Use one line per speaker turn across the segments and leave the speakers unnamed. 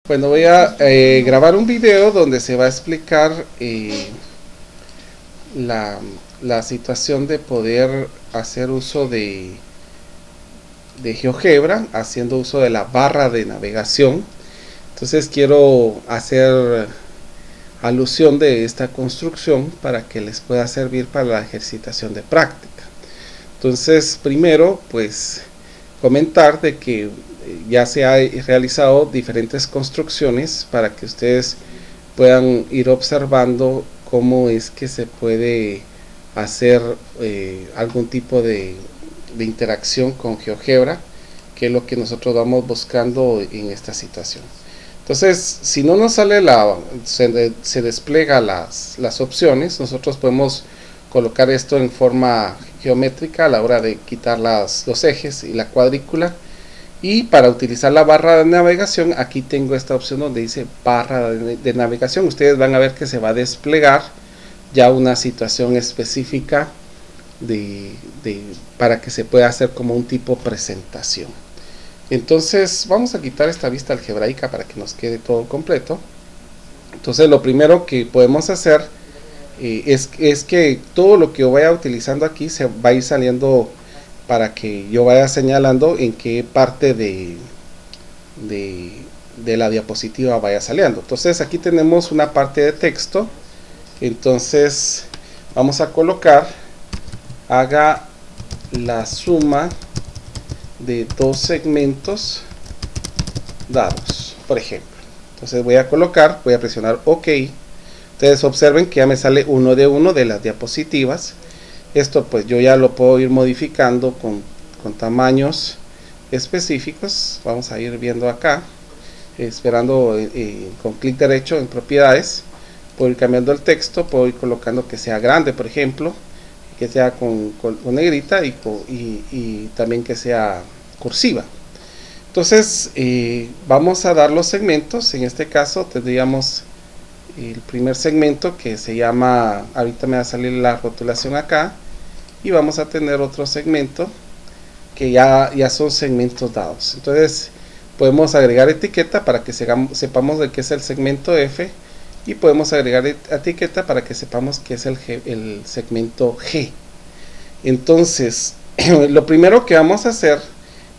Bueno, voy a grabar un video donde se va a explicar la, la situación de poder hacer uso de GeoGebra haciendo uso de la barra de navegación. Entonces quiero hacer alusión de esta construcción para que les pueda servir para la ejercitación de práctica. Entonces, primero, pues comentar de que ya se ha realizado diferentes construcciones para que ustedes puedan ir observando cómo es que se puede hacer algún tipo de interacción con GeoGebra, que es lo que nosotros vamos buscando en esta situación. Entonces, si no nos sale se despliega las opciones, nosotros podemos colocar esto en forma geométrica a la hora de quitar los ejes y la cuadrícula. Y para utilizar la barra de navegación, aquí tengo esta opción donde dice barra de navegación. Ustedes van a ver que se va a desplegar ya una situación específica para que se pueda hacer como un tipo presentación. Entonces vamos a quitar esta vista algebraica para que nos quede todo completo. Entonces lo primero que podemos hacer es que todo lo que yo vaya utilizando aquí se va a ir saliendo para que yo vaya señalando en qué parte de la diapositiva vaya saliendo. Entonces aquí tenemos una parte de texto. Entonces vamos a colocar haga la suma de dos segmentos dados, por ejemplo. Entonces voy a presionar OK. Ustedes observen que ya me sale uno de las diapositivas. Esto pues yo ya lo puedo ir modificando con tamaños específicos. Vamos a ir viendo acá, esperando con clic derecho en propiedades. Puedo ir cambiando el texto, puedo ir colocando que sea grande, por ejemplo, que sea con negrita y también que sea cursiva. Entonces vamos a dar los segmentos. En este caso tendríamos el primer segmento que se llama, ahorita me va a salir la rotulación acá, y vamos a tener otro segmento que ya son segmentos dados. Entonces podemos agregar etiqueta para que sepamos de qué es el segmento F, y podemos agregar etiqueta para que sepamos que es el segmento G. Entonces lo primero que vamos a hacer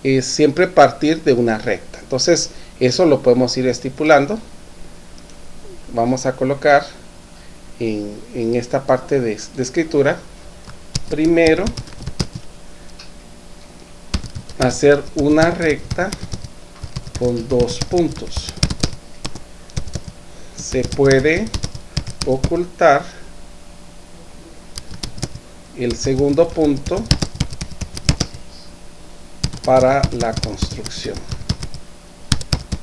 es siempre partir de una recta. Entonces eso lo podemos ir estipulando. Vamos a colocar en esta parte de escritura, primero hacer una recta con dos puntos. Se puede ocultar el segundo punto para la construcción.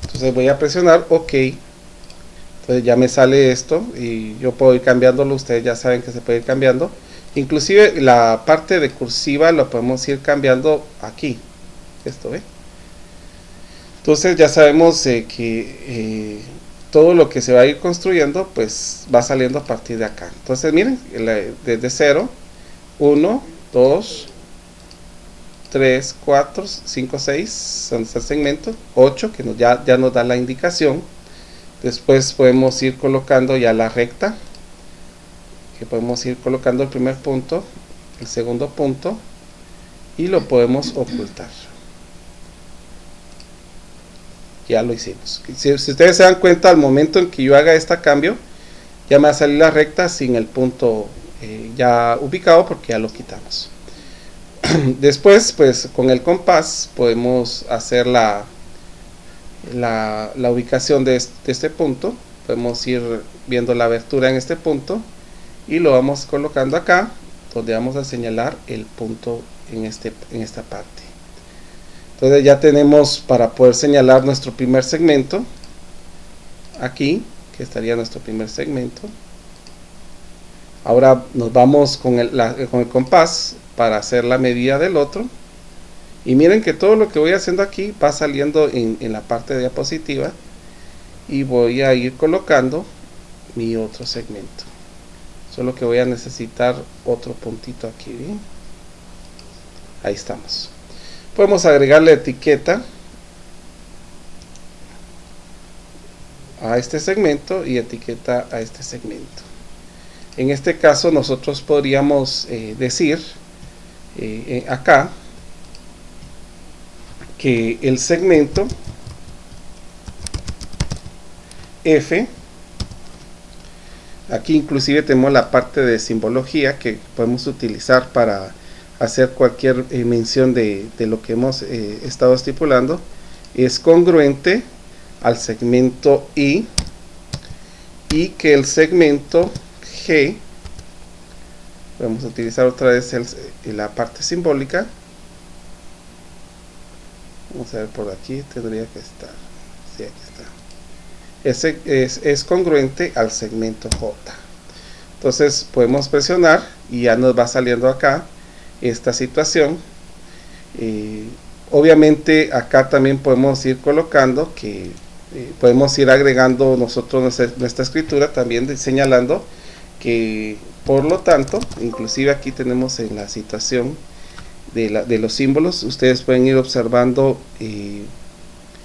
Entonces voy a presionar OK. Entonces ya me sale esto y yo puedo ir cambiándolo. Ustedes ya saben que se puede ir cambiando. Inclusive la parte de cursiva lo podemos ir cambiando aquí. Esto, ¿ve? Entonces ya sabemos que todo lo que se va a ir construyendo pues va saliendo a partir de acá. Entonces miren, desde 0, 1, 2, 3, 4, 5, 6, donde está el segmento, 8, que ya nos da la indicación. Después podemos ir colocando ya la recta, que podemos ir colocando el primer punto, el segundo punto, y lo podemos ocultar. Ya lo hicimos. Si ustedes se dan cuenta, al momento en que yo haga este cambio, ya me va a salir la recta sin el punto ya ubicado, porque ya lo quitamos. Después, pues con el compás podemos hacer la ubicación de este punto. Podemos ir viendo la abertura en este punto y lo vamos colocando acá, donde vamos a señalar el punto en esta parte. Entonces ya tenemos para poder señalar nuestro primer segmento aquí, que estaría nuestro primer segmento. Ahora nos vamos con el compás para hacer la medida del otro, y miren que todo lo que voy haciendo aquí va saliendo en la parte de diapositiva, y voy a ir colocando mi otro segmento. Solo que voy a necesitar otro puntito aquí, ¿bien? Ahí estamos. Podemos agregarle etiqueta a este segmento y etiqueta a este segmento. En este caso nosotros podríamos decir acá que el segmento F, aquí inclusive tenemos la parte de simbología que podemos utilizar para hacer cualquier mención de lo que hemos estado estipulando, es congruente al segmento I, y que el segmento G, vamos a utilizar otra vez la parte simbólica, vamos a ver por aquí, tendría que estar, sí, aquí está, es congruente al segmento J. Entonces podemos presionar y ya nos va saliendo acá esta situación. Obviamente acá también podemos ir colocando que podemos ir agregando nosotros nuestra escritura, también señalando que por lo tanto, inclusive aquí tenemos en la situación de los símbolos, ustedes pueden ir observando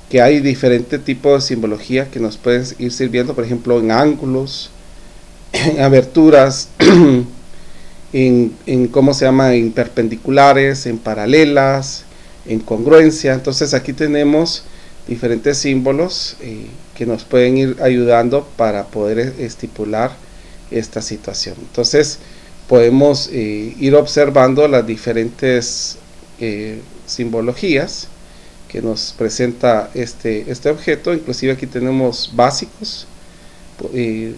que hay diferentes tipos de simbología que nos pueden ir sirviendo, por ejemplo en ángulos, en aberturas, en cómo se llama, en perpendiculares, en paralelas, en congruencia. Entonces aquí tenemos diferentes símbolos que nos pueden ir ayudando para poder estipular esta situación. Entonces podemos ir observando las diferentes simbologías que nos presenta este objeto. Inclusive aquí tenemos básicos,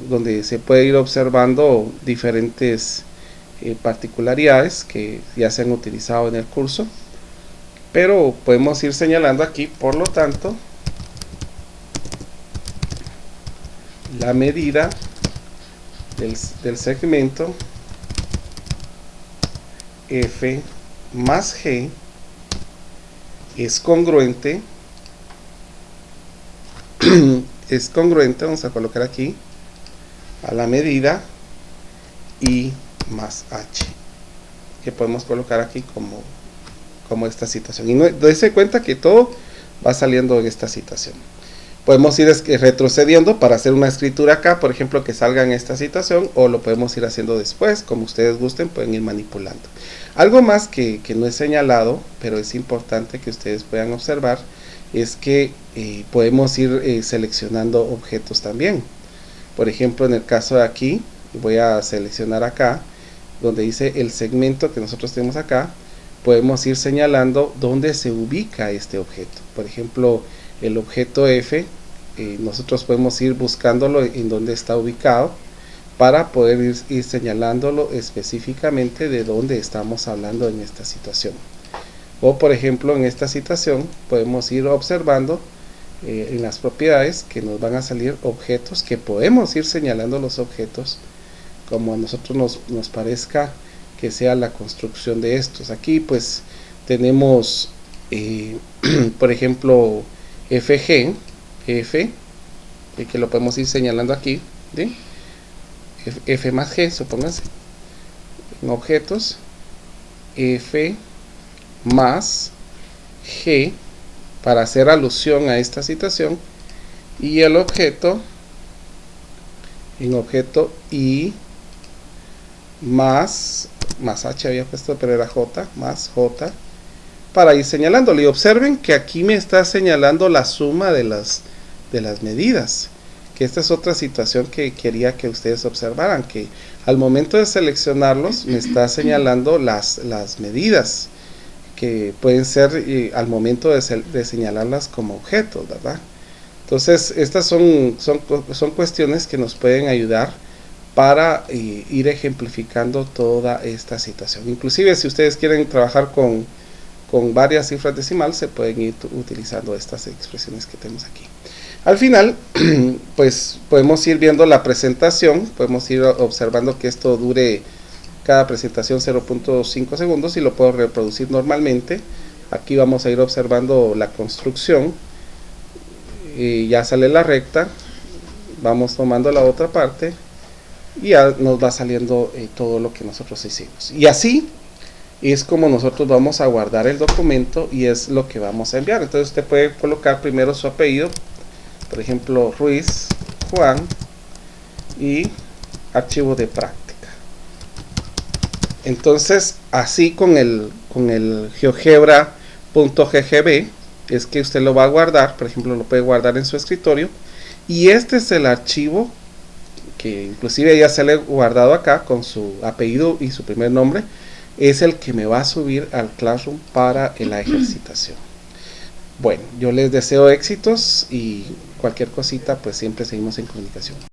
donde se puede ir observando diferentes particularidades que ya se han utilizado en el curso, pero podemos ir señalando aquí, por lo tanto, la medida del segmento F más G es congruente vamos a colocar aquí, a la medida I más H, que podemos colocar aquí como esta situación, y dése cuenta que todo va saliendo en esta situación. Podemos ir retrocediendo para hacer una escritura acá, por ejemplo, que salga en esta situación, o lo podemos ir haciendo después, como ustedes gusten, pueden ir manipulando. Algo más que no he señalado, pero es importante que ustedes puedan observar, es que podemos ir seleccionando objetos también. Por ejemplo, en el caso de aquí, voy a seleccionar acá, donde dice el segmento que nosotros tenemos acá, podemos ir señalando dónde se ubica este objeto. Por ejemplo, el objeto F, nosotros podemos ir buscándolo en dónde está ubicado para poder ir señalándolo específicamente de dónde estamos hablando en esta situación. O por ejemplo, en esta situación podemos ir observando en las propiedades que nos van a salir objetos, que podemos ir señalando los objetos como a nosotros nos parezca que sea la construcción de estos. Aquí pues tenemos por ejemplo FG, F, que lo podemos ir señalando aquí, ¿sí? F más G, supóngase, en objetos, F más G, para hacer alusión a esta situación, y el objeto, en objeto I más H había puesto, pero era J, más J, para ir señalándolo. Y observen que aquí me está señalando la suma de las medidas, que esta es otra situación que quería que ustedes observaran, que al momento de seleccionarlos me está señalando las medidas que pueden ser al momento de señalarlas como objetos, ¿verdad? Entonces estas son cuestiones que nos pueden ayudar para ir ejemplificando toda esta situación. Inclusive si ustedes quieren trabajar con varias cifras decimales, se pueden ir utilizando estas expresiones que tenemos aquí. Al final, pues podemos ir viendo la presentación, podemos ir observando que esto dure cada presentación 0.5 segundos y lo puedo reproducir normalmente. Aquí vamos a ir observando la construcción, y ya sale la recta, vamos tomando la otra parte y ya nos va saliendo todo lo que nosotros hicimos. Y así es como nosotros vamos a guardar el documento y es lo que vamos a enviar. Entonces usted puede colocar primero su apellido, por ejemplo Ruiz, Juan y archivo de práctica. Entonces así con el GeoGebra.ggb es que usted lo va a guardar. Por ejemplo, lo puede guardar en su escritorio, y este es el archivo que inclusive ya se le he guardado acá con su apellido y su primer nombre. Es el que me va a subir al Classroom para la ejercitación. Bueno, yo les deseo éxitos y cualquier cosita pues siempre seguimos en comunicación.